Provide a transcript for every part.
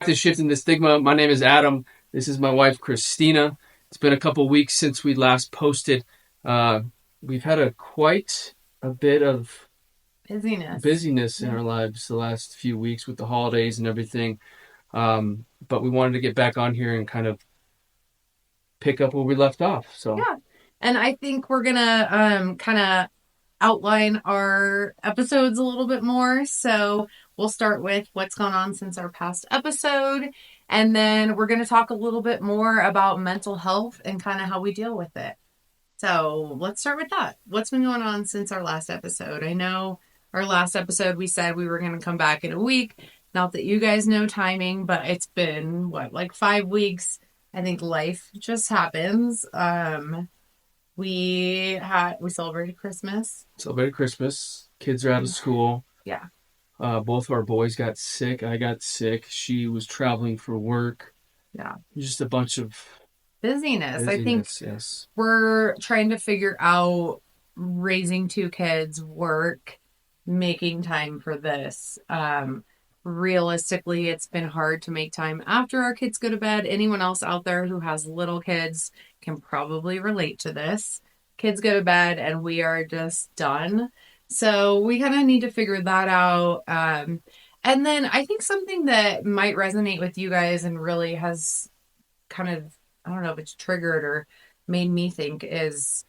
to Shifting the Stigma. My name is Adam. This is my wife, Christina. It's been a couple weeks since we last posted. Uh, we've had quite a bit of busyness in Yeah. our lives the last few weeks with the holidays and everything. But we wanted to get back on here and kind of pick up where we left off. So, Yeah. And I think we're gonna kind of outline our episodes a little bit more. So we'll start with what's gone on since our past episode. And then we're gonna talk a little bit more about mental health and kind of how we deal with it. So let's start with that. What's been going on since our last episode? I know our last episode we said we were gonna come back in a week. Not that you guys know timing, but it's been what, like 5 weeks. I think life just happens. We celebrated Christmas. celebrated Christmas. Kids are out of school. Yeah. Both of our boys got sick. I got sick. She was traveling for work. Yeah. Just a bunch of Busyness. I think busyness, yes. we're trying to figure out raising two kids, work, making time for this. Realistically, it's been hard to make time after our kids go to bed. Anyone else out there who has little kids can probably relate to this. Kids go to bed and we are just done. So we kind of need to figure that out. And then I think something that might resonate with you guys and really has kind of, I don't know if it's triggered or made me think is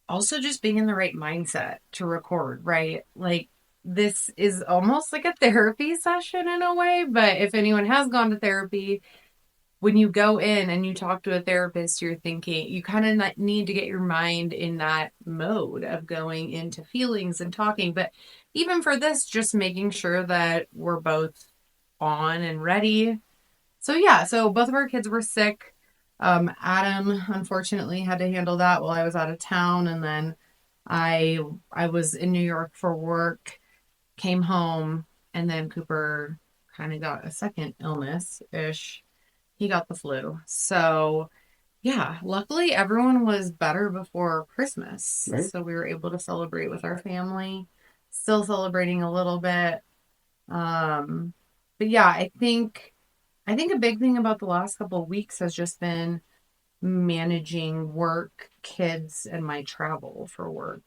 also just being in the right mindset to record, right? Like this is almost like a therapy session in a way, but if anyone has gone to therapy, when you go in and you talk to a therapist, you're thinking, you kind of need to get your mind in that mode of going into feelings and talking. But even for this, just making sure that we're both on and ready. So yeah, so both of our kids were sick. Adam unfortunately had to handle that while I was out of town, and then I I was in New York for work, came home, and then Cooper kind of got a second illness ish. He got the flu. So yeah, luckily everyone was better before Christmas, Right? so we were able to celebrate with our family. Still celebrating a little bit. Um, but yeah, I think a big thing about the last couple of weeks has just been managing work, kids, and my travel for work.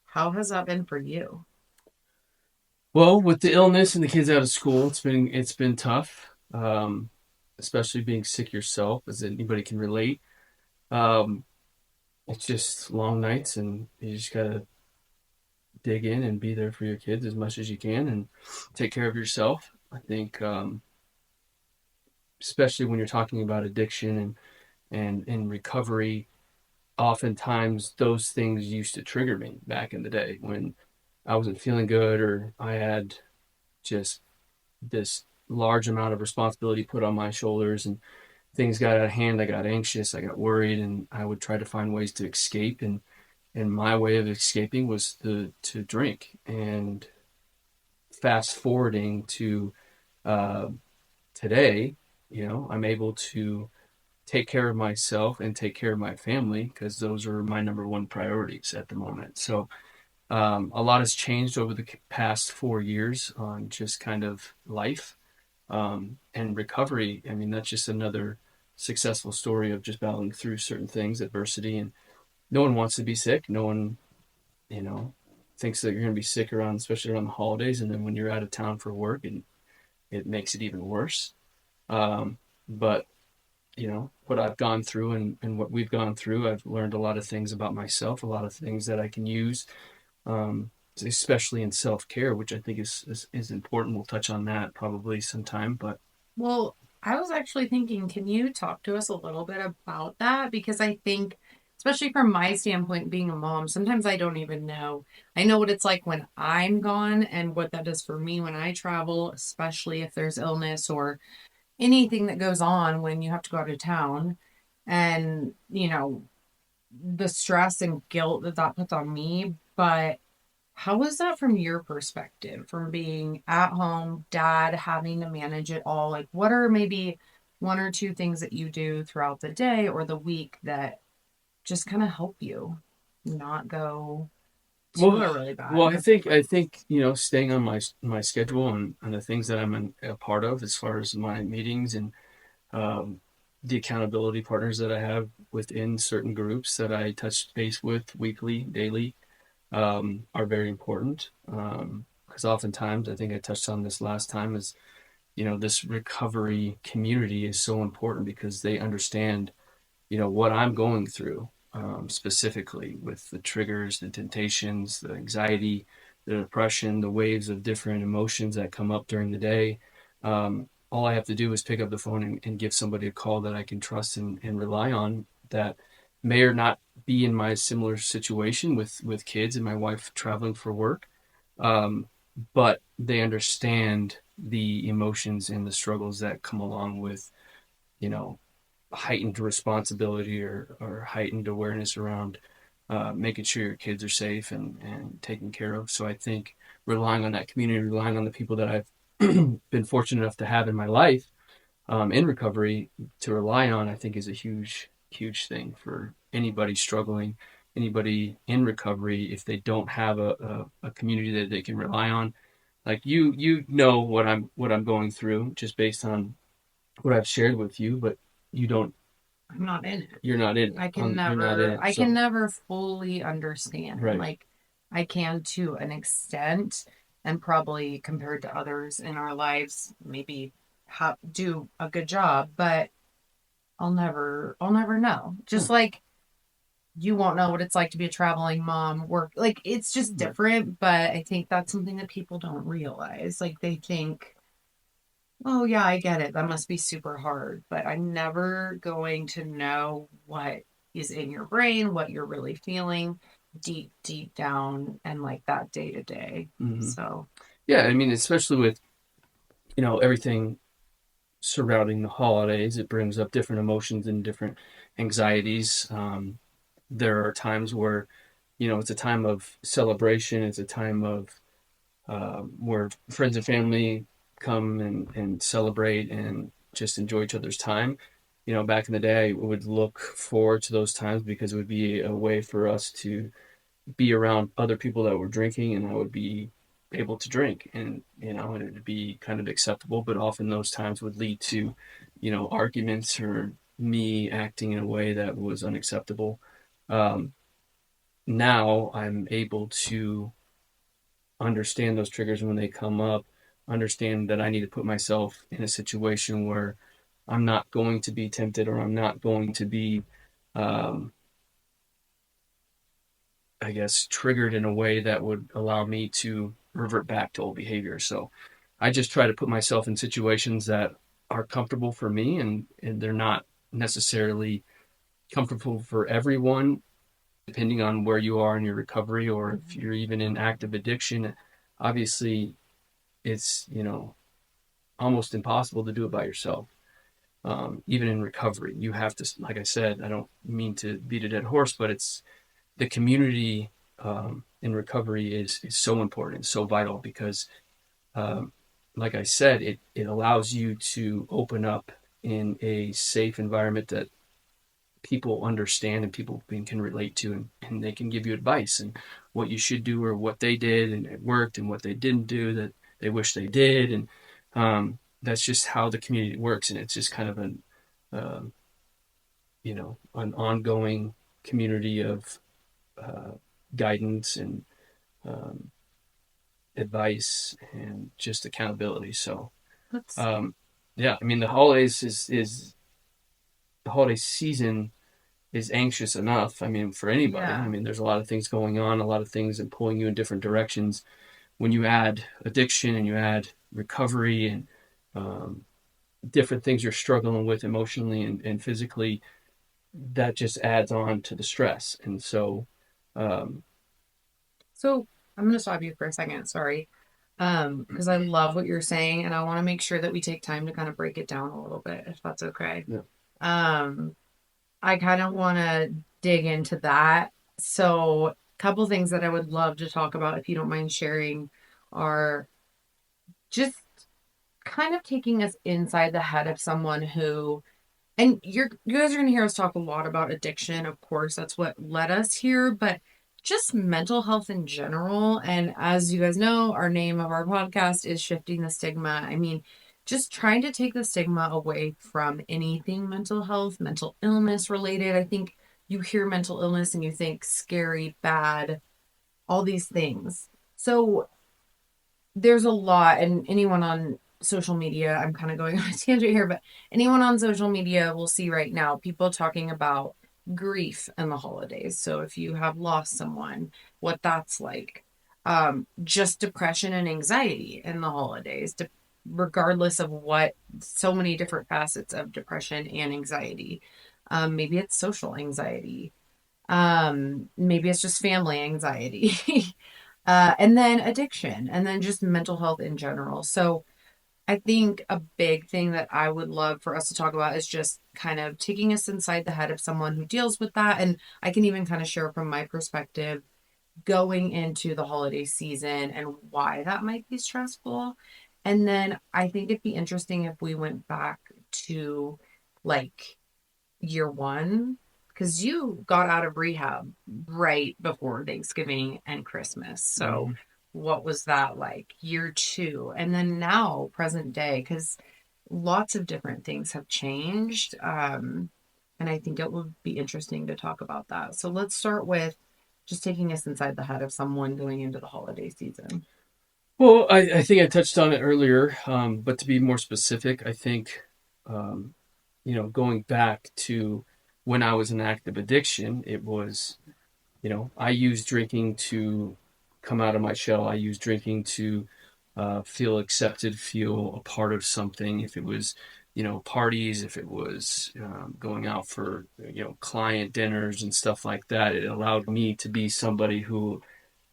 How has that been for you? Well, with the illness and the kids out of school, it's been tough. Especially being sick yourself, as anybody can relate. Um, it's just long nights, and you just gotta dig in and be there for your kids as much as you can, and take care of yourself. I think, especially when you're talking about addiction and recovery, oftentimes those things used to trigger me back in the day when I wasn't feeling good or I had just this large amount of responsibility put on my shoulders and things got out of hand. I got anxious, I got worried, and I would try to find ways to escape. And my way of escaping was to drink. And fast forwarding to uh, today, I'm able to take care of myself and take care of my family because those are my number one priorities at the moment. So a lot has changed over the past 4 years on just kind of life and recovery. I mean, that's just another successful story of just battling through certain things, adversity, and no one wants to be sick. No one, you know, thinks that you're going to be sick around, especially around the holidays, and then when you're out of town for work, and it makes it even worse. But what I've gone through and what we've gone through, I've learned a lot of things about myself, a lot of things that I can use, especially in self care, which I think is important. We'll touch on that probably sometime, but Well, I was actually thinking, can you talk to us a little bit about that? Because I think, especially from my standpoint, being a mom, sometimes I don't even know. I know what it's like when I'm gone and what that does for me when I travel, especially if there's illness or anything that goes on when you have to go out of town. And, the stress and guilt that that puts on me. But how was that from your perspective, from being at home, dad, having to manage it all? Like, what are maybe one or two things that you do throughout the day or the week that just kind of help you not go? to Well, a really well, bad. I think staying on my schedule and the things that a part of as far as my meetings and um, the accountability partners that I have within certain groups that I touch base with weekly, daily, are very important. Because oftentimes, I think I touched on this last time, is this recovery community is so important because they understand what I'm going through, specifically with the triggers, the temptations, the anxiety, the depression, the waves of different emotions that come up during the day. All I have to do is pick up the phone and give somebody a call that I can trust and rely on, that may or not be in my similar situation with kids and my wife traveling for work. Um, but they understand the emotions and the struggles that come along with, you know, heightened responsibility or heightened awareness around making sure your kids are safe and taken care of. So I think relying on that community, relying on the people that I've been fortunate enough to have in my life, in recovery, to rely on, I think is a huge, huge thing for anybody struggling, anybody in recovery. If they don't have a community that they can rely on, like you know what I'm going through just based on what I've shared with you, but you don't I'm not in it. you're not in it. You're not in it. I can So never fully understand. right. Like I can to an extent, and probably compared to others in our lives, maybe do a good job, but I'll never know. Just Yeah. like you won't know what it's like to be a traveling mom, work like it's just Right. different, but I think that's something that people don't realize. Like they think, oh yeah, I get it. That must be super hard, but I'm never going to know what is in your brain, what you're really feeling deep, deep down and like that day to day. Hmm. So, Yeah. I mean, especially with everything surrounding the holidays, it brings up different emotions and different anxieties. There are times where it's a time of celebration. It's a time of where friends and family come and celebrate and just enjoy each other's time. Back in the day, I would look forward to those times because it would be a way for us to be around other people that were drinking, and I would be able to drink, and it would be kind of acceptable. But often those times would lead to arguments or me acting in a way that was unacceptable. um, Now I'm able to understand those triggers when they come up, understand that I need to put myself in a situation where I'm not going to be tempted, or I'm not going to be um, I guess, triggered in a way that would allow me to revert back to old behavior. So I just try to put myself in situations that are comfortable for me, and they're not necessarily comfortable for everyone, depending on where you are in your recovery or if you're even in active addiction. Obviously, it's, almost impossible to do it by yourself. Even in recovery, you have to, like I said, I don't mean to beat a dead horse, but it's the community in recovery is so important, so vital because, um, like I said, it allows you to open up in a safe environment that people understand and people can relate to, and they can give you advice and what you should do or what they did and it worked, and what they didn't do that they wish they did. And that's just how the community works, and it's just kind of um, an ongoing community of uh, guidance and um, advice and just accountability. So, that's um, yeah, I mean, the holiday season is anxious enough. I mean, for anybody. I yeah. mean, there's a lot of things going on, a lot of things and pulling you in different directions. When you add addiction and you add recovery and um, different things you're struggling with emotionally and physically, that just adds on to the stress. And so, um, So I'm gonna stop you for a second, sorry. Because I love what you're saying and I want to make sure that we take time to kind of break it down a little bit, if that's okay. yeah. Um, I kind of want to dig into that. So, a couple things that I would love to talk about, if you don't mind sharing, are just kind of taking us inside the head of someone who, and you guys are going to hear us talk a lot about addiction. Of course, that's what led us here, but just mental health in general. And as you guys know, our name of our podcast is Shifting the Stigma. I mean, just trying to take the stigma away from anything mental health, mental illness related. I think you hear mental illness and you think scary, bad, all these things. So there's a lot, and anyone on social media, I'm kind of going on a tangent here, but anyone on social media will see right now people talking about grief in the holidays. So if you have lost someone, what that's like, just depression and anxiety in the holidays, regardless of what, so many different facets of depression and anxiety. Maybe it's social anxiety. Maybe it's just family anxiety. And then addiction, and then just mental health in general. So I think a big thing that I would love for us to talk about is just kind of taking us inside the head of someone who deals with that. And I can even kind of share from my perspective going into the holiday season and why that might be stressful. And then I think it'd be interesting if we went back to like year one, because you got out of rehab right before Thanksgiving and Christmas. So, Mm-hmm. what was that like? Year two, and then now, present day, because lots of different things have changed. And I think it would be interesting to talk about that. So, let's start with just taking us inside the head of someone going into the holiday season. Well, I think I touched on it earlier, but to be more specific, I think, um, going back to when I was in active addiction, it was, I used drinking to come out of my shell. I used drinking to feel accepted, feel a part of something. If it was, parties, if it was going out for, client dinners and stuff like that, it allowed me to be somebody who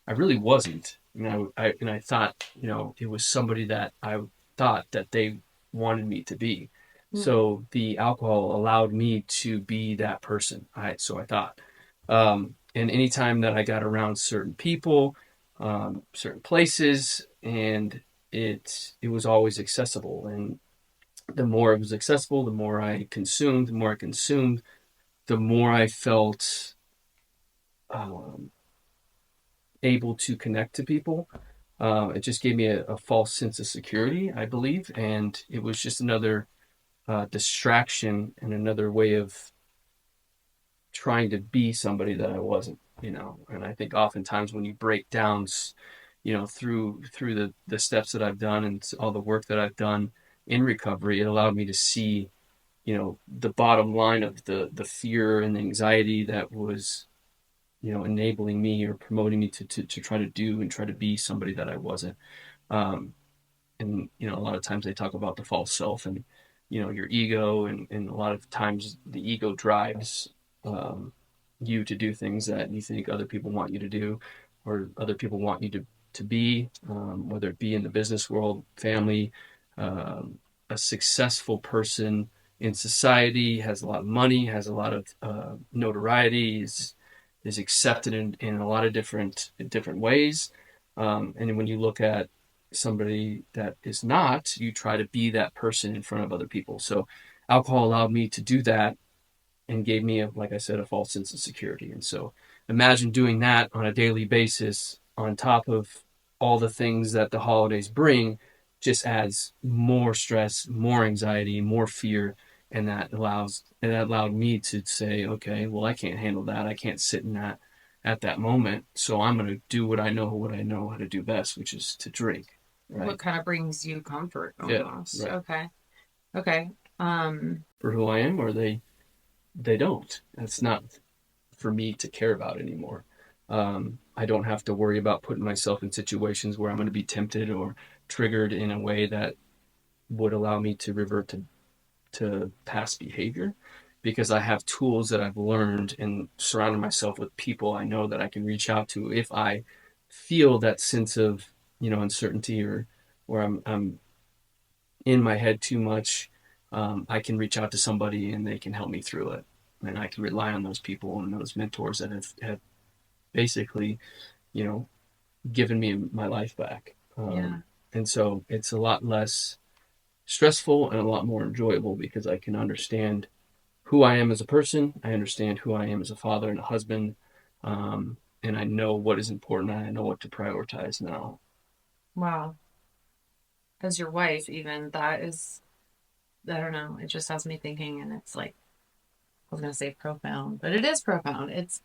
I really wasn't. I thought, it was somebody that I thought that they wanted me to be. Mm. So the alcohol allowed me to be that person. So I thought. And anytime that I got around certain people, certain places, and it was always accessible. And the more it was accessible, the more I consumed, the more I felt um, able to connect to people. It just gave me a false sense of security, I believe, and it was just another distraction and another way of trying to be somebody that I wasn't. And I think oftentimes when you break down, through the steps that I've done and all the work that I've done in recovery, it allowed me to see, the bottom line of the fear and anxiety that was enabling me or promoting me to try to do and try to be somebody that I wasn't. Um, and a lot of times they talk about the false self and your ego, and a lot of times the ego drives um, you to do things that you think other people want you to do or other people want you to be, whether it be in the business world, family, um, a successful person in society, has a lot of money, has a lot of notoriety, is accepted in a lot of different ways. And when you look at somebody that is not, you try to be that person in front of other people. So alcohol allowed me to do that and gave me, like I said, a false sense of security. And so imagine doing that on a daily basis on top of all the things that the holidays bring, just adds more stress, more anxiety, more fear. And that allowed me to say, okay, well, I can't handle that. I can't sit in that at that moment. So I'm going to do what I know how to do best, which is to drink. What Right. kind of brings you comfort Yeah. almost? Right. Okay. Okay. For who I am, or they don't. That's not for me to care about anymore. I don't have to worry about putting myself in situations where I'm going to be tempted or triggered in a way that would allow me to revert to past behavior, because I have tools that I've learned and surrounded myself with people I know that I can reach out to if I feel that sense of uncertainty, or where I'm in my head too much. I can reach out to somebody and they can help me through it. And I can rely on those people and those mentors that have basically, you know, given me my life back. Yeah. And so it's a lot less stressful and a lot more enjoyable because I can understand who I am as a person. I understand who I am as a father and a husband. and I know what is important and I know what to prioritize now. Wow. As your wife, even that is, I don't know, it just has me thinking, and it's like, I was going to say profound, but it is profound. It's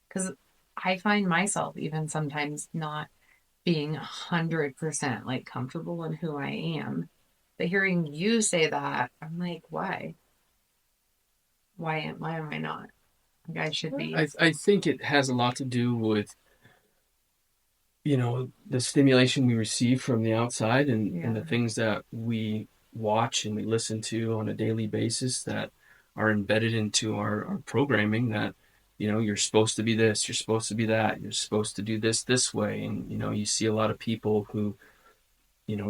because I find myself even sometimes not being 100% like comfortable in who I am. But hearing you say that, I'm like, why? Why am I not? Like I should be. I think it has a lot to do with, the stimulation we receive from the outside, and Yeah. the things that we watch and we listen to on a daily basis that are embedded into our programming, that, you're supposed to be this, you're supposed to be that, you're supposed to do this way. And, you see a lot of people who,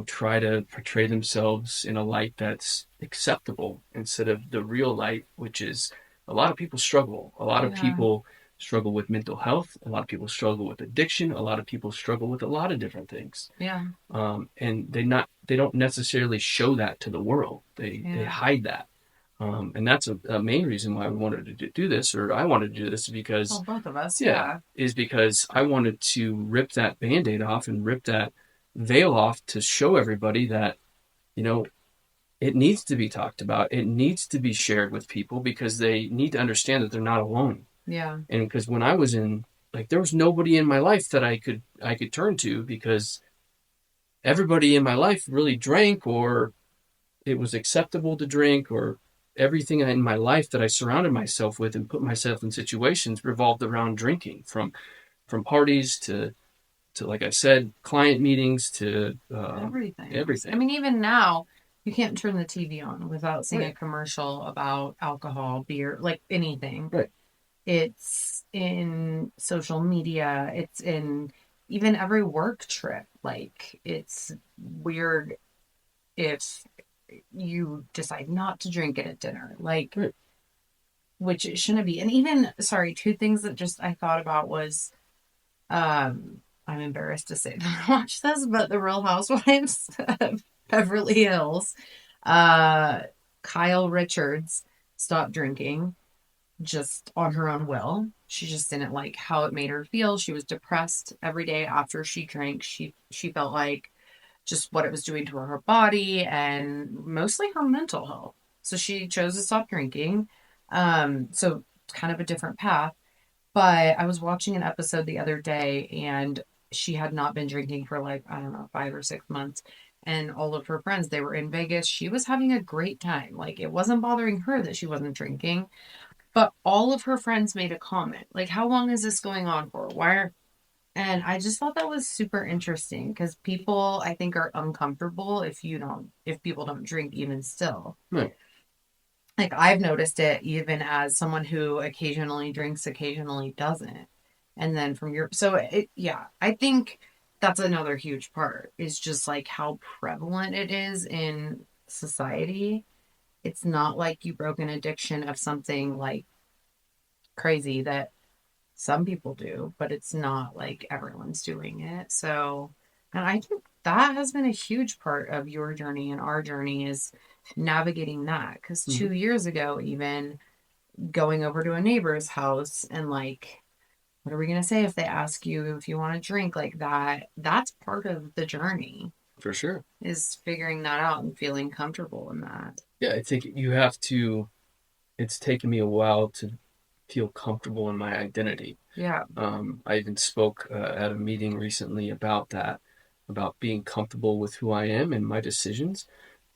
try to portray themselves in a light that's acceptable instead of the real light, which is a lot of people struggle. A lot of Yeah. people struggle with mental health. A lot of people struggle with addiction. A lot of people struggle with a lot of different things. Yeah. And they don't necessarily show that to the world. They Yeah. hide that. And that's a main reason why we wanted to do this, or I wanted to do this, Well, because, both of us. yeah, Yeah. is because I wanted to rip that band-aid off and rip that veil off to show everybody that, you know, it needs to be talked about. It needs to be shared with people because they need to understand that they're not alone. Yeah. And because when I was in, like, there was nobody in my life that I could turn to, because everybody in my life really drank, or it was acceptable to drink, or everything in my life that I surrounded myself with and put myself in situations revolved around drinking, from parties to, like I said, client meetings to Everything. I everything. mean, even now, you can't turn the TV on without seeing a Right. commercial about alcohol, beer, like anything. Right. It's in social media, it's in even every work trip. Like, it's weird if you decide not to drink it at dinner, like, Right. which it shouldn't be. And even, sorry, two things that just I thought about was, I'm embarrassed to say that I watched this, but The Real Housewives of Beverly Hills, uh, Kyle Richards stopped drinking just on her own will. She just didn't like how it made her feel. She was depressed every day after she drank. She felt like just what it was doing to her body and mostly her mental health. So she chose to stop drinking. So kind of a different path. But I was watching an episode the other day and she had not been drinking for like, I don't know, 5 or 6 months. And all of her friends, they were in Vegas. She was having a great time. Like it wasn't bothering her that she wasn't drinking, but all of her friends made a comment. Like, how long is this going on for? Why are and I just thought that was super interesting because people I think are uncomfortable if people don't drink even still. Right. Like I've noticed it even as someone who occasionally drinks, occasionally doesn't. And then from your so it yeah, I think that's another huge part is just like how prevalent it is in society. It's not like you broke an addiction of something like crazy that some people do, but it's not like everyone's doing it. So, and I think that has been a huge part of your journey and our journey is navigating that. Because Mm-hmm. 2 years ago, even going over to a neighbor's house and like, what are we going to say if they ask you if you want to drink like that? That's part of the journey For sure. is figuring that out and feeling comfortable in that. Yeah, I think you have to. It's taken me a while to feel comfortable in my identity. Yeah. I even spoke at a meeting recently about that, about being comfortable with who I am and my decisions.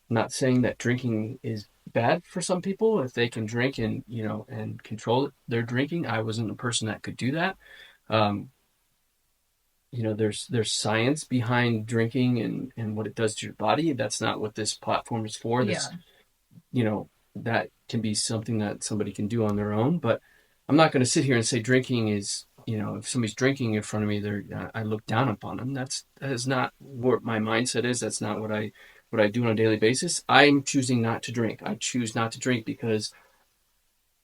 Not saying that drinking is bad for some people if they can drink and, and control their drinking. I wasn't a person that could do that. Um, there's science behind drinking and what it does to your body. That's not what this platform is for. Yeah. This, that can be something that somebody can do on their own. But I'm not going to sit here and say drinking is, if somebody's drinking in front of me, I look down upon them. That is not what my mindset is. That's not what I do on a daily basis. I'm choosing not to drink. I choose not to drink because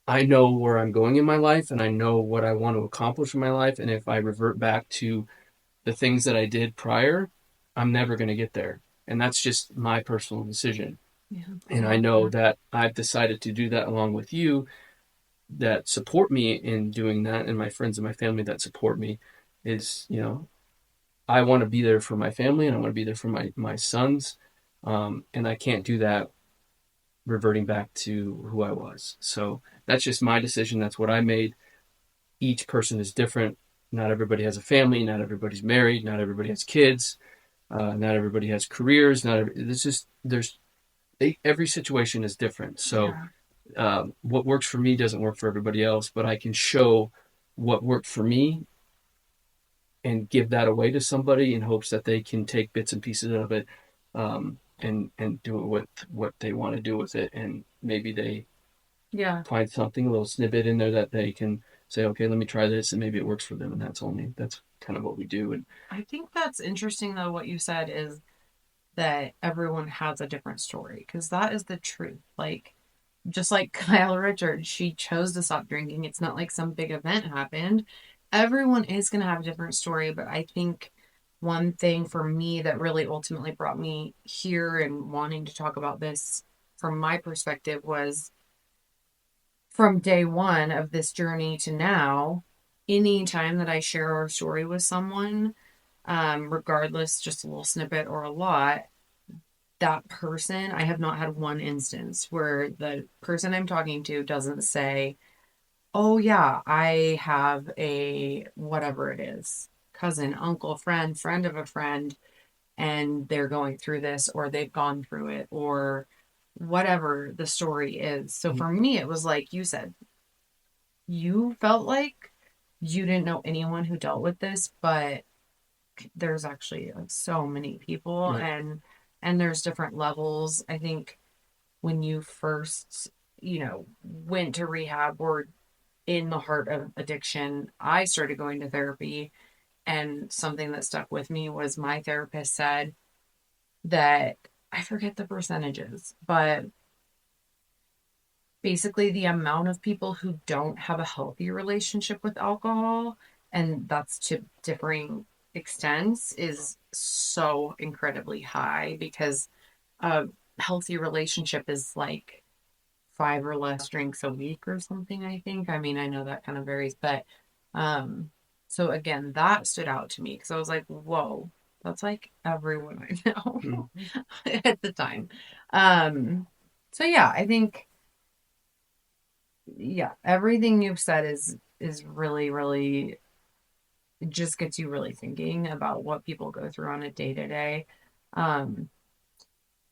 I know where I'm going in my life and I know what I want to accomplish in my life. And if I revert back to the things that I did prior, I'm never going to get there. And that's just my personal decision. Yeah. I And I love know that. that I've decided to do that along with you, that support me in doing that, and my friends and my family that support me, is, I want to be there for my family, and I want to be there for my sons, and I can't do that reverting back to who I was. So that's just my decision. That's what I made. Each person is different. Not everybody has a family. Not everybody's married. Not everybody has kids. Not everybody has careers. Not every, This is there's every situation is different. So Yeah. what works for me doesn't work for everybody else, but I can show what worked for me and give that away to somebody in hopes that they can take bits and pieces of it, and do it with what they want to do with it, and maybe they Yeah. find something, a little snippet in there that they can say, okay, let me try this, and maybe it works for them, and that's kind of what we do. And I think that's interesting, though, what you said is that everyone has a different story because that is the truth. Like, just like Kyle Richards, she chose to stop drinking. It's not like some big event happened. Everyone is going to have a different story, but I think one thing for me that really ultimately brought me here and wanting to talk about this from my perspective was from day one of this journey to now, any time that I share our story with someone, regardless, just a little snippet or a lot, that person, I have not had one instance where the person I'm talking to doesn't say, oh, yeah, I have a whatever it is, cousin, uncle, friend of a friend, and they're going through this, or they've gone through it, or whatever the story is. So for me, it was like you said, you felt like you didn't know anyone who dealt with this, but there's actually like so many people, right. and there's different levels. I think when you first, went to rehab or in the heart of addiction, I started going to therapy, and something that stuck with me was my therapist said that I forget the percentages, but basically the amount of people who don't have a healthy relationship with alcohol, and that's to differing extents, is so incredibly high because a healthy relationship is like five or less drinks a week or something, I think. I mean, I know that kind of varies, but um so again, that stood out to me because I was like, whoa, that's like everyone I Mm-hmm. know at the time. Um so yeah, I think yeah, everything you've said is really, really, it just gets you really thinking about what people go through on a day to day. Um,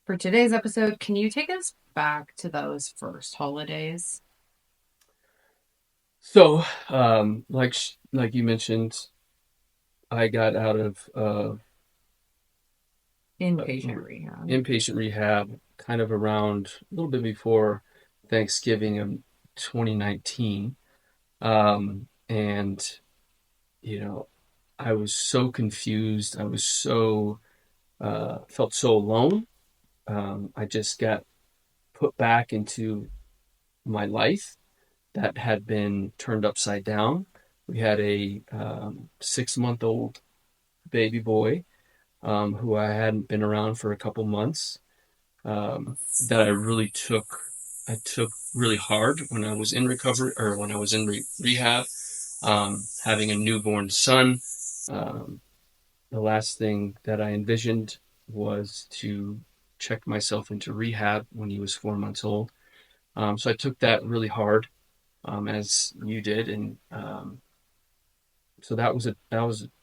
for today's episode, can you take us back to those first holidays? So, like you mentioned, I got out of Inpatient rehab. inpatient rehab kind of around a little bit before Thanksgiving of 2019. And, you know, I was so confused. I was felt so alone. I just got put back into my life that had been turned upside down. We had a 6-month-old baby boy, who I hadn't been around for a couple months, that I took really hard when I was in recovery, or when I was in rehab. Having a newborn son, um, the last thing that I envisioned was to check myself into rehab when he was 4 months old. So I took that really hard, as you did, and so that was a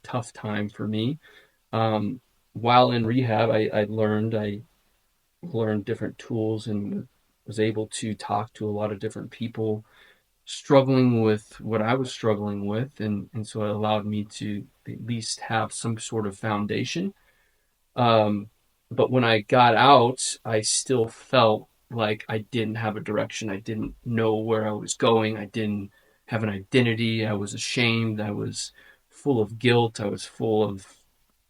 tough time for me. Um, while in rehab, I learned different tools and was able to talk to a lot of different people struggling with what I was struggling with, and so it allowed me to at least have some sort of foundation. Um, but when I got out, I still felt like I didn't have a direction. I didn't know where I was going. I didn't have an identity. I was ashamed. I was full of guilt. I was full of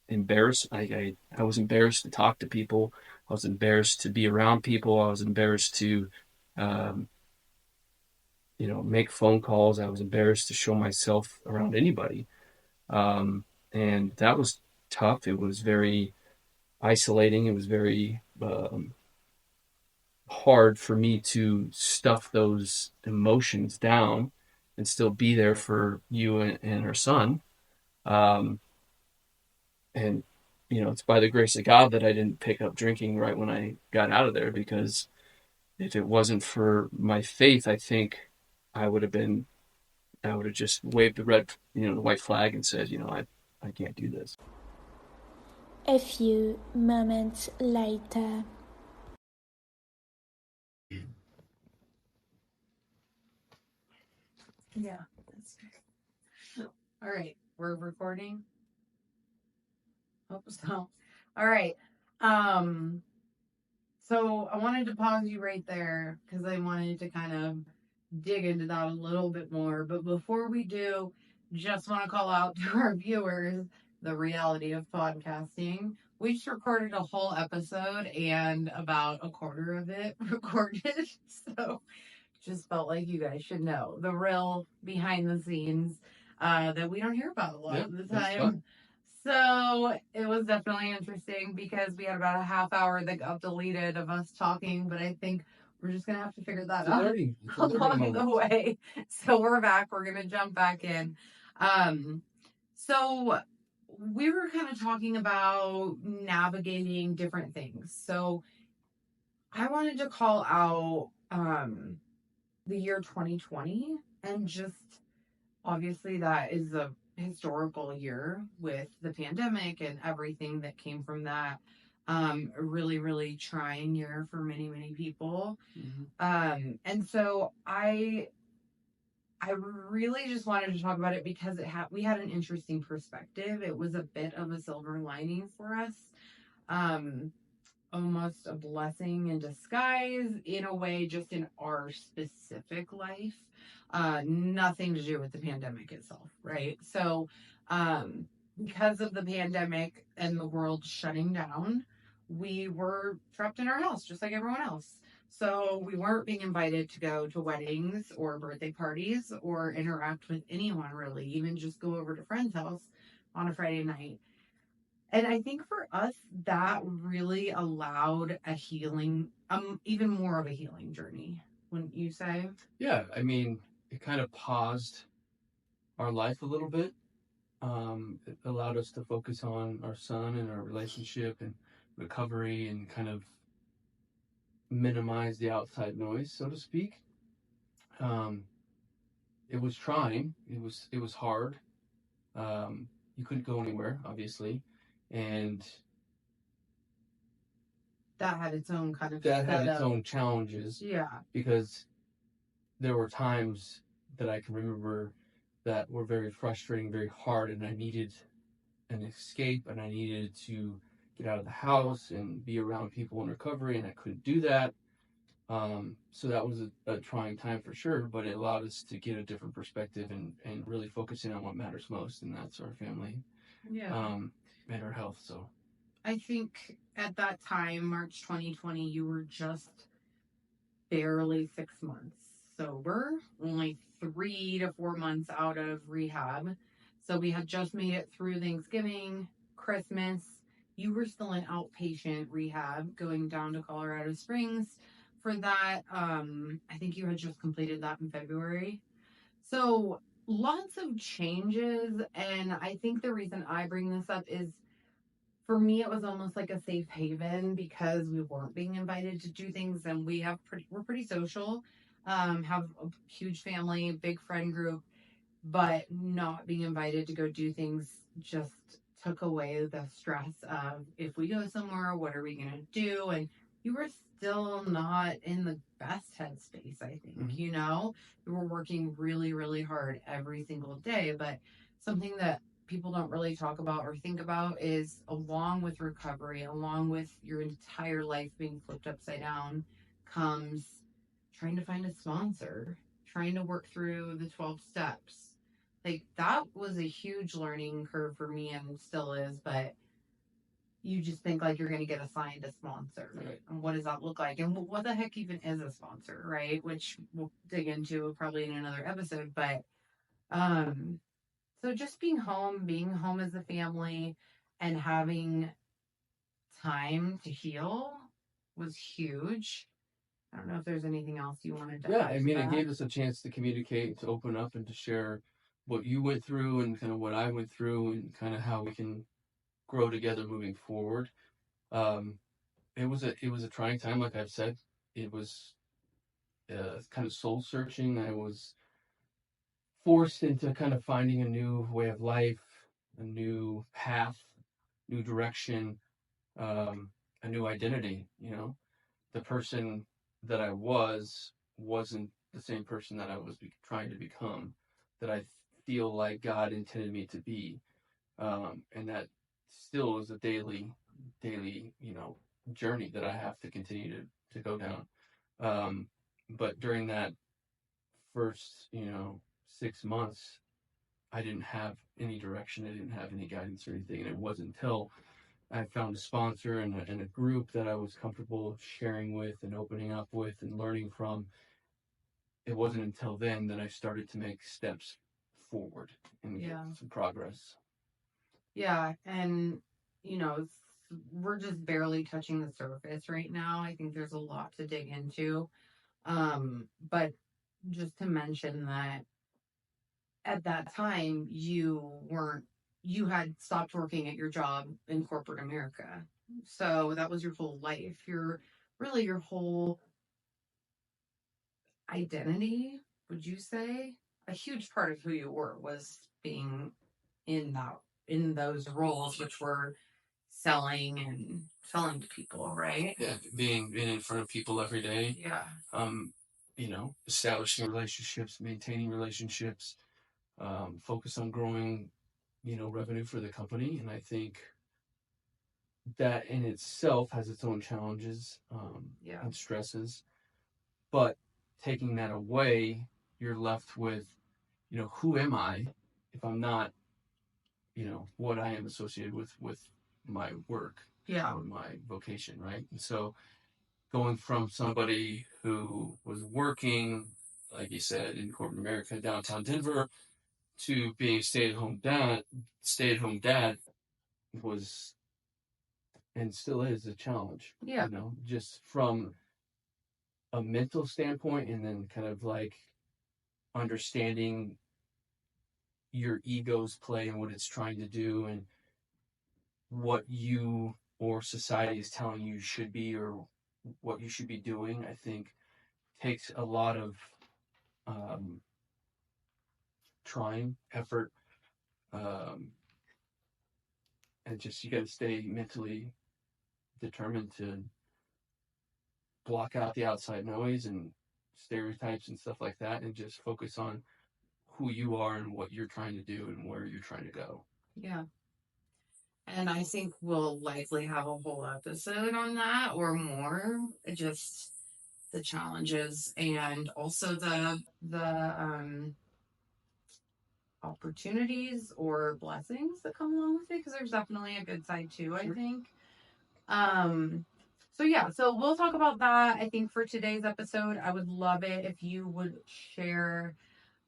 embarrassed. I was embarrassed to talk to people. I was embarrassed to be around people. I was embarrassed to, um, make phone calls. I was embarrassed to show myself around anybody. Um, and that was tough. It was very isolating. It was very, hard for me to stuff those emotions down and still be there for you and her son. Um, and it's by the grace of God that I didn't pick up drinking right when I got out of there, because if it wasn't for my faith, I think I would have been I would have just waved the the white flag and said, I can't do this. A few moments later. Yeah. All right. We're recording. Hope so. All right. Um, so I wanted to pause you right there because I wanted to kind of dig into that a little bit more. But before we do, just want to call out to our viewers the reality of podcasting. We just recorded a whole episode and about a quarter of it recorded. So just felt like you guys should know the real behind the scenes that we don't hear about a lot of the time. So it was definitely interesting because we had about a half hour that got deleted of us talking, but I think we're just gonna have to figure that out along the way. So we're back. We're gonna jump back in. So we were kind of talking about navigating different things. So I wanted to call out the year 2020, and just obviously that is a historical year with the pandemic and everything that came from that. A really, really trying year for many, many people. And so I really just wanted to talk about it because we had an interesting perspective. It was a bit of a silver lining for us. Um, Almost a blessing in disguise in a way, just in our specific life. Nothing to do with the pandemic itself, right? So, because of the pandemic and the world shutting down, we were trapped in our house just like everyone else. So, we weren't being invited to go to weddings or birthday parties or interact with anyone really, even just go over to friend's house on a Friday night. And I think for us, that really allowed a healing, even more of a healing journey, wouldn't you say? Yeah, I mean, it kind of paused our life a little bit. It allowed us to focus on our son and our relationship and recovery, and kind of minimize the outside noise, so to speak. Um, it was trying. It was hard. You couldn't go anywhere, obviously, and That had its own kind of that had its setup. own challenges, Yeah. because there were times that I can remember that were very frustrating, very hard, and I needed an escape, and I needed to get out of the house and be around people in recovery, and I couldn't do that. So that was a trying time for sure, but it allowed us to get a different perspective, and really focus in on what matters most, and that's our family, Yeah. and our health. So I think at that time, March 2020, you were just barely 6 months sober, only 3 to 4 months out of rehab. So we had just made it through Thanksgiving, Christmas. You were still in outpatient rehab going down to Colorado Springs for that. I think you had just completed that in February. So lots of changes. And I think the reason I bring this up is for me it was almost like a safe haven because we weren't being invited to do things, and we're pretty social, have a huge family, big friend group, but not being invited to go do things just took away the stress of if we go somewhere, what are we going to do? And you were still not in the best headspace, I think. You were working really, really hard every single day. But something that people don't really talk about or think about is along with recovery, along with your entire life being flipped upside down, comes trying to find a sponsor, trying to work through the 12 steps. Like that was a huge learning curve for me and still is, but you just think like you're going to get assigned a sponsor. Right. And what does that look like? And what the heck even is a sponsor, right? Which we'll dig into probably in another episode, but um so just being home as a family and having time to heal was huge. I don't know if there's anything else you wanted to Yeah, add I to mean, it that. gave us a chance to communicate, to open up, and to share what you went through and kind of what I went through, and kind of how we can grow together moving forward. Um, it was a trying time, like I've said. It was kind of soul searching. I was forced into kind of finding a new way of life, a new path, new direction, a new identity. The person that I wasn't the same person that I was trying to become, that I feel like God intended me to be, and that still is a daily, journey that I have to continue to go down. But during that first, 6 months, I didn't have any direction. I didn't have any guidance or anything, and it wasn't until I found a sponsor and a group that I was comfortable sharing with and opening up with and learning from. It wasn't until then that I started to make steps forward and get Yeah. some progress. Yeah. And, we're just barely touching the surface right now. I think there's a lot to dig into. But just to mention that at that time, you had stopped working at your job in corporate America. So that was your whole life. Your whole identity, would you say? A huge part of who you were was being in that in those roles, which were selling to people, right? Yeah, being in front of people every day. Yeah. Establishing relationships, maintaining relationships, focus on growing, revenue for the company. And I think that in itself has its own challenges, Yeah. and stresses. But taking that away, you're left with, who am I if I'm not, what I am associated with my work, Yeah. or my vocation, right? And so going from somebody who was working, like you said, in corporate America, downtown Denver, to being stay-at-home dad was and still is a challenge. Yeah. Just from a mental standpoint, and then kind of like understanding your ego's play and what it's trying to do, and what you or society is telling you should be, or what you should be doing. I think takes a lot of um, trying, effort, um, and just you got to stay mentally determined to block out the outside noise and stereotypes and stuff like that, and just focus on who you are and what you're trying to do and where you're trying to go. Yeah. And I think we'll likely have a whole episode on that or more. Just the challenges and also the opportunities or blessings that come along with it, because there's definitely a good side too, I think. Um, so yeah, so we'll talk about that. I think for today's episode, I would love it if you would share.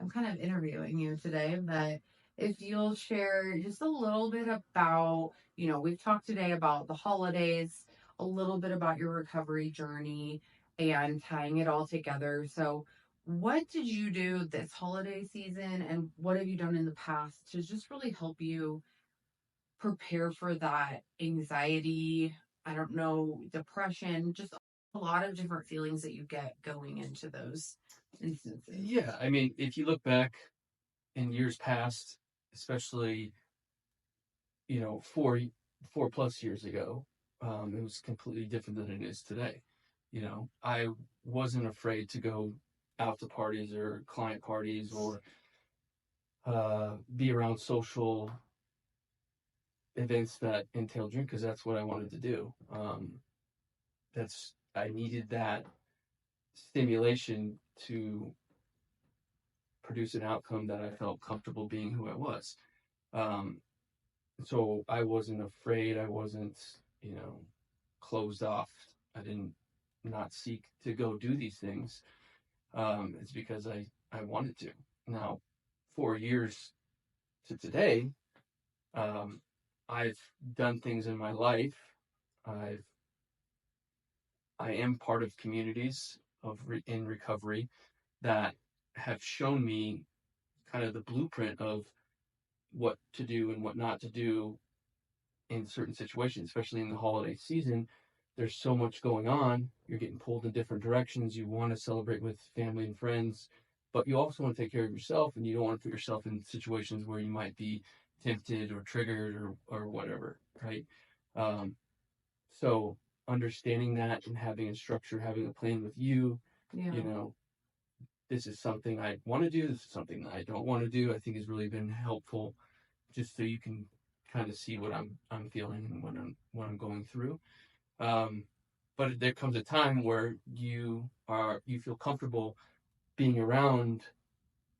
I'm kind of interviewing you today, but if you'll share just a little bit about, we've talked today about the holidays, a little bit about your recovery journey, and tying it all together. So, what did you do this holiday season, and what have you done in the past to just really help you prepare for that anxiety? I don't know, depression, just a lot of different feelings that you get going into those instances. Yeah, I mean, if you look back in years past, especially 4+ years ago, it was completely different than it is today. I wasn't afraid to go out to parties or client parties, or be around social events that entail drink, because that's what I wanted to do. That's I needed that stimulation to produce an outcome that I felt comfortable being who I was. Um, so I wasn't afraid. I wasn't, closed off. I didn't not seek to go do these things. It's because I wanted to. Now, 4 years to today, um, I've done things in my life. I am part of communities. in recovery that have shown me kind of the blueprint of what to do and what not to do in certain situations, especially in the holiday season. There's so much going on. You're getting pulled in different directions. You want to celebrate with family and friends, but you also want to take care of yourself, and you don't want to put yourself in situations where you might be tempted or triggered or whatever, right? Um, so understanding that and having a structure, having a plan with you, Yeah. you know, this is something I want to do. This is something that I don't want to do. I think has really been helpful, just so you can kind of see what I'm feeling and what I'm going through. Um, but there comes a time where you feel comfortable being around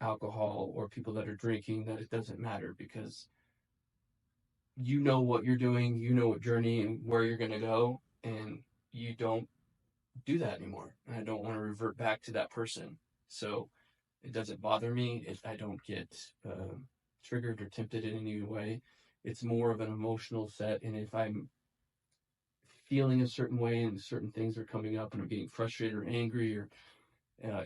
alcohol or people that are drinking, that it doesn't matter because you know what you're doing, you know what journey and where you're going to go, and you don't do that anymore. And I don't want to revert back to that person. So it doesn't bother me. I don't get triggered or tempted in any way. It's more of an emotional set. And if I'm feeling a certain way and certain things are coming up and I'm getting frustrated or angry or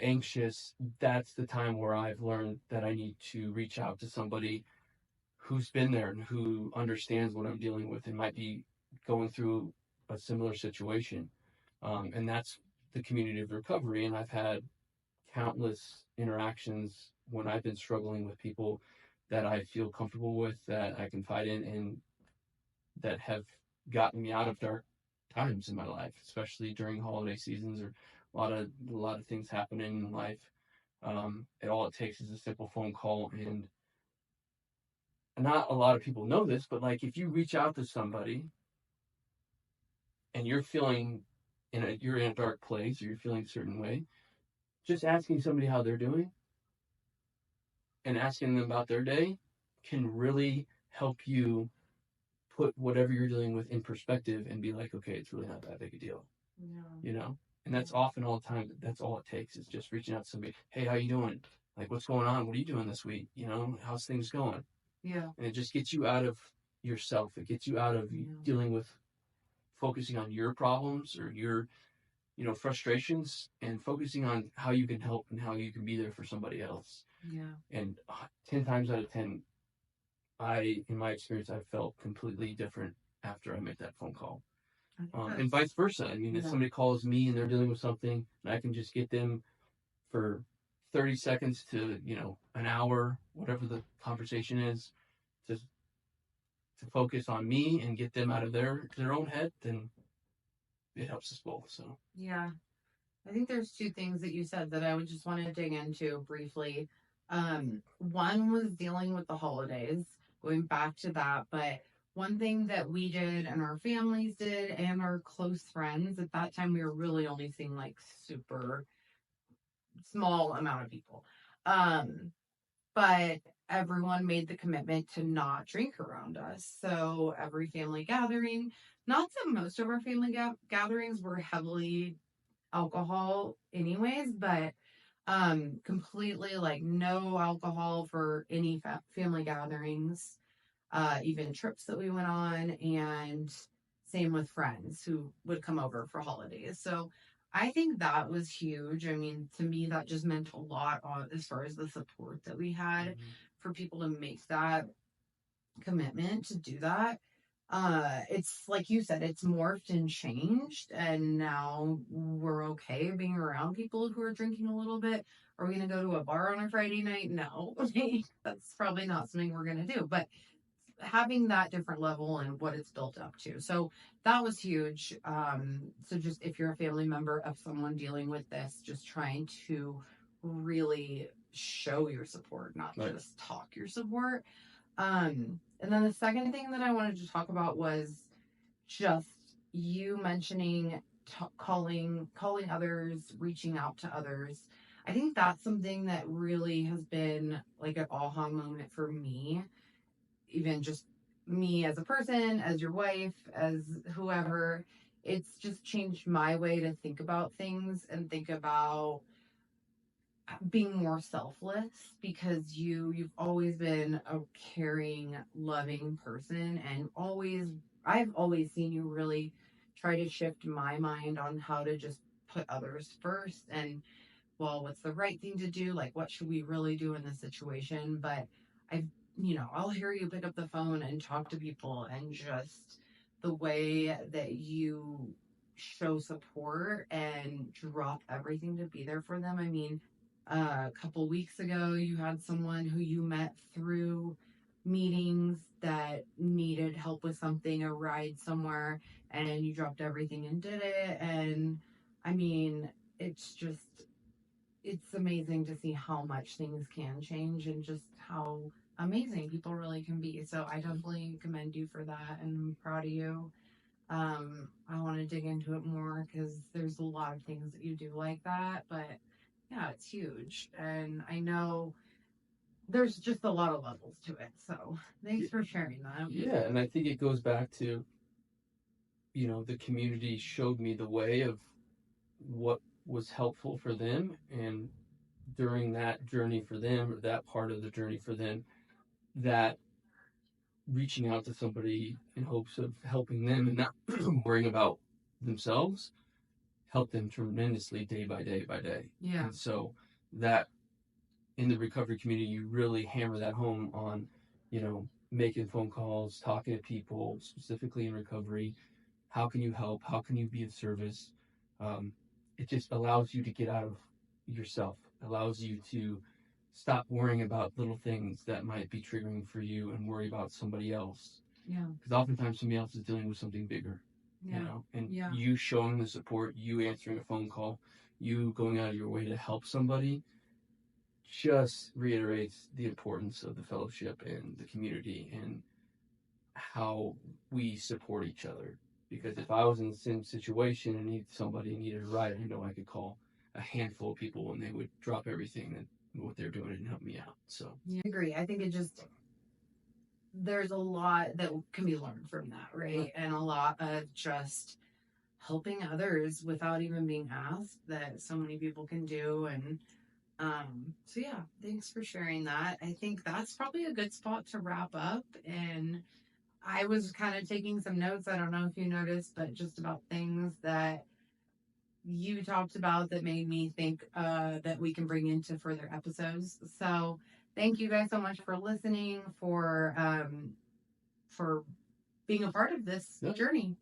anxious, that's the time where I've learned that I need to reach out to somebody who's been there and who understands what I'm dealing with and might be going through a similar situation. And that's the community of recovery. And I've had countless interactions when I've been struggling with people that I feel comfortable with, that I confide in, and that have gotten me out of dark times in my life, especially during holiday seasons or a lot of things happening in life. And all it takes is a simple phone call, and not a lot of people know this, but like if you reach out to somebody and you're feeling you're in a dark place or you're feeling a certain way, just asking somebody how they're doing and asking them about their day can really help you put whatever you're dealing with in perspective and be like, okay, it's really not that big a deal, Yeah. you know? And that's often all the time. That's all it takes is just reaching out to somebody. Hey, how you doing? Like, what's going on? What are you doing this week? How's things going? Yeah. And it just gets you out of yourself. It gets you out of dealing with focusing on your problems or your, frustrations, and focusing on how you can help and how you can be there for somebody else. Yeah. And 10 times out of 10, in my experience, I felt completely different after I made that phone call. And vice versa. I mean, if somebody calls me and they're dealing with something, and I can just get them for 30 seconds to, an hour, whatever the conversation is, to focus on me and get them out of their own head, then it helps us both. So Yeah. I think there's two things that you said that I would just want to dig into briefly. One was dealing with the holidays, going back to that, but one thing that we did and our families did and our close friends at that time, we were really only seeing like super small amount of people. Um, but everyone made the commitment to not drink around us. So every family gathering, not that most of our family gatherings were heavily alcohol anyways, but completely like no alcohol for any family gatherings, even trips that we went on, and same with friends who would come over for holidays. So I think that was huge. I mean, to me, that just meant a lot as far as the support that we had for people to make that commitment to do that. It's like you said, it's morphed and changed, and now we're okay being around people who are drinking a little bit. Are we gonna go to a bar on a Friday night? No. That's probably not something we're gonna do, but having that different level and what it's built up to, so that was huge. So just if you're a family member of someone dealing with this, just trying to really show your support, not just talk your support. And then the second thing that I wanted to talk about was just you mentioning calling others, reaching out to others. I think that's something that really has been like an aha moment for me, even just me as a person, as your wife, as whoever. It's just changed my way to think about things and think about being more selfless, because you've always been a caring, loving person, and I've always seen you really try to shift my mind on how to just put others first and, well, what's the right thing to do? Like, what should we really do in this situation? But I've, I'll hear you pick up the phone and talk to people, and just the way that you show support and drop everything to be there for them. I mean, a couple weeks ago, you had someone who you met through meetings that needed help with something, a ride somewhere, and you dropped everything and did it. And I mean, it's just, it's amazing to see how much things can change and just how amazing people really can be. So I definitely commend you for that, and I'm proud of you. I want to dig into it more because there's a lot of things that you do like that, but yeah, it's huge. And I know there's just a lot of levels to it. So thanks for sharing that. Yeah, and I think it goes back to, the community showed me the way of what was helpful for them, and during that journey for them, or that part of the journey for them, that reaching out to somebody in hopes of helping them and not worrying about themselves helped them tremendously day by day by day. Yeah. And so that in the recovery community, you really hammer that home on, making phone calls, talking to people, specifically in recovery. How can you help? How can you be of service? It just allows you to get out of yourself, allows you to stop worrying about little things that might be triggering for you and worry about somebody else. Yeah. Because oftentimes somebody else is dealing with something bigger, and you showing the support, you answering a phone call, you going out of your way to help somebody just reiterates the importance of the fellowship and the community and how we support each other. Because if I was in the same situation and needed a ride, I know I could call a handful of people and they would drop everything and what they're doing and help me out. So yeah, I agree. I think there's a lot that can be learned from that, right? And a lot of just helping others without even being asked that so many people can do. And so yeah, thanks for sharing that. I think that's probably a good spot to wrap up. And I was kind of taking some notes. I don't know if you noticed, but just about things that you talked about that made me think that we can bring into further episodes. So thank you guys so much for listening, for being a part of this journey.